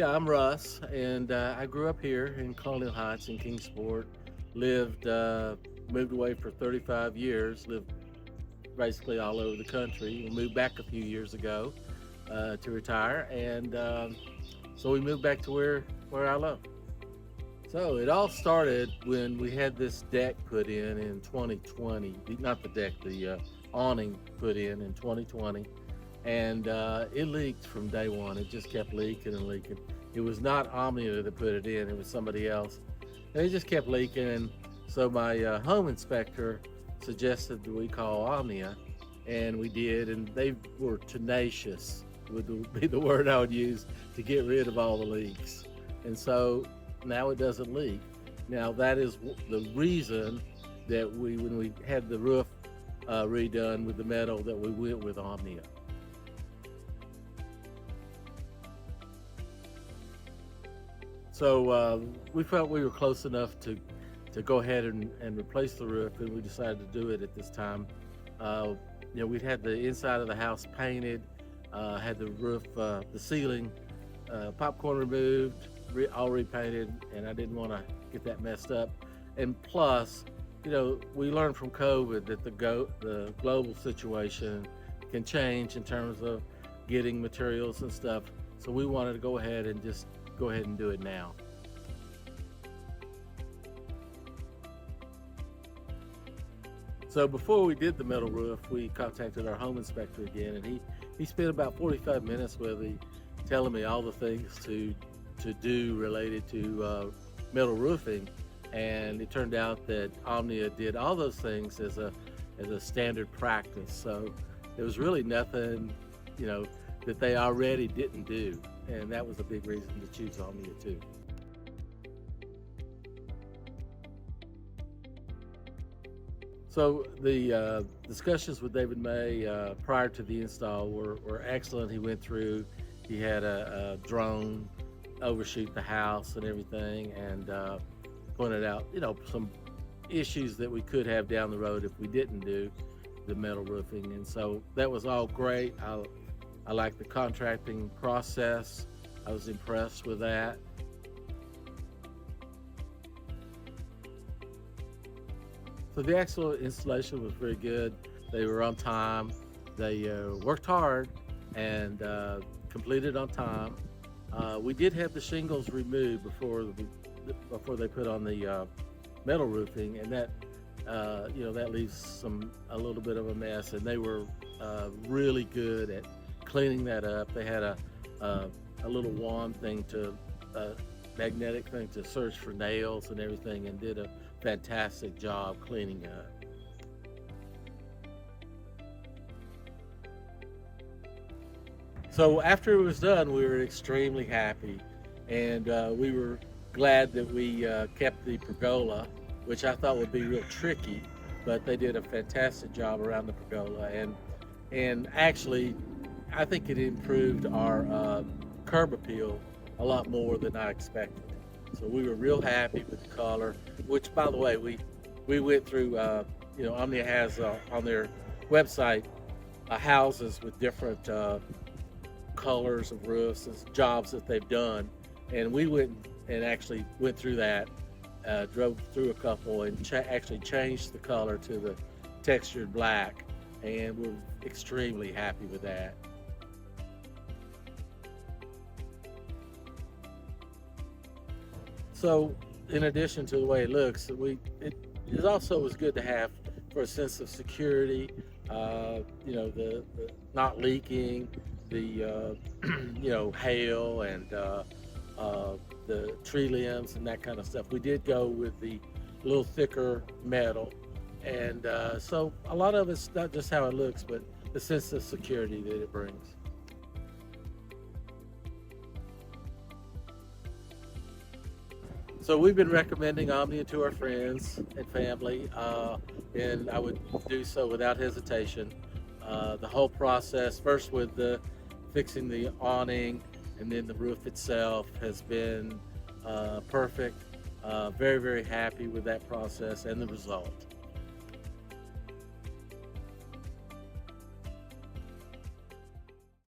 Yeah, I'm Russ, and I grew up here in Colonial Heights in Kingsport. Lived, moved away for 35 years. Lived basically all over the country. We moved back a few years ago to retire, and so we moved back to where I live. So it all started when we had this deck put in 2020. Not the deck, the awning put in 2020, and it leaked from day one. It just kept leaking and leaking. It was not Omnia that put it in; it was somebody else. And it just kept leaking, and so my home inspector suggested that we call Omnia, and we did, and they were tenacious, be the word I would use, to get rid of all the leaks. And so now it doesn't leak. Now that is the reason that when we had the roof redone with the metal, that we went with Omnia. So we felt we were close enough to go ahead and replace the roof, and we decided to do it at this time. Uh, we'd had the inside of the house painted, had the roof, the ceiling, popcorn removed, all repainted, and I didn't want to get that messed up. And plus, we learned from COVID that the global situation can change in terms of getting materials and stuff. So we wanted to go ahead and just go ahead and do it now. So before we did the metal roof, we contacted our home inspector again, and he spent about 45 minutes with me, telling me all the things to do related to metal roofing. And it turned out that Omnia did all those things as a standard practice. So there was really nothing, that they already didn't do, and that was a big reason to choose Omnia too. So the discussions with David May prior to the install were excellent. He went through, he had a drone overshoot the house and everything, and pointed out, some issues that we could have down the road if we didn't do the metal roofing. And so that was all great. I like the contracting process. I was impressed with that. So the actual installation was very good. They were on time. They worked hard and completed on time. We did have the shingles removed before they put on the metal roofing, and that leaves a little bit of a mess. And they were really good at cleaning that up. They had a little wand thing magnetic thing to search for nails and everything, and did a fantastic job cleaning up. So after it was done, we were extremely happy, and we were glad that we kept the pergola, which I thought would be real tricky, but they did a fantastic job around the pergola, and actually, I think it improved our curb appeal a lot more than I expected. So we were real happy with the color, which, by the way, we went through. Omnia has on their website houses with different colors of roofs and jobs that they've done, and we went and actually went through that, drove through a couple, and actually changed the color to the textured black, and we're extremely happy with that. So, in addition to the way it looks, it also was good to have for a sense of security. The not leaking, the hail and the tree limbs and that kind of stuff. We did go with the little thicker metal, and so a lot of it's not just how it looks, but the sense of security that it brings. So we've been recommending Omnia to our friends and family, and I would do so without hesitation. The whole process, first with the fixing the awning, and then the roof itself, has been perfect. Very, very happy with that process and the result.